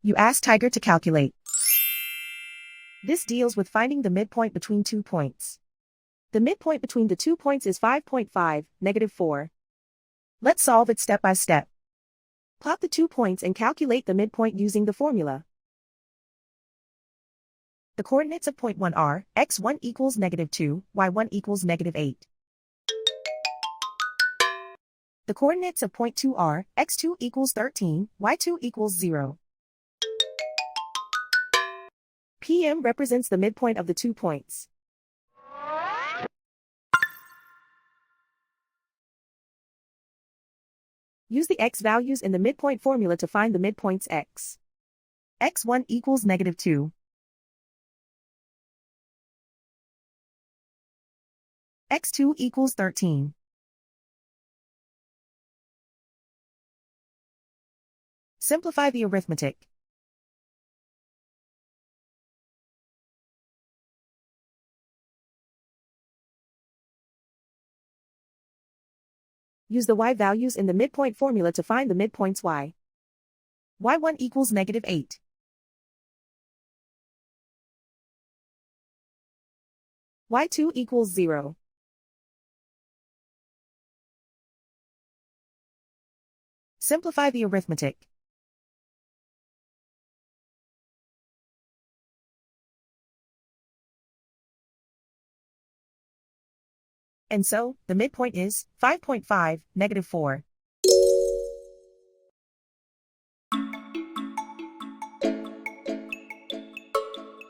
You ask Tiger to calculate. This deals with finding the midpoint between 2 points. The midpoint between the 2 points is 5.5, -4. Let's solve it step by step. Plot the 2 points and calculate the midpoint using the formula. The coordinates of point 1 are, x1 equals -2, y1 equals -8. The coordinates of point 2 are, x2 equals 13, y2 equals 0. PM represents the midpoint of the 2 points. Use the x values in the midpoint formula to find the midpoints x. x1 equals -2. x2 equals 13. Simplify the arithmetic. Use the y values in the midpoint formula to find the midpoints y. y1 equals -8. y2 equals 0. Simplify the arithmetic. And so, the midpoint is 5.5, -4.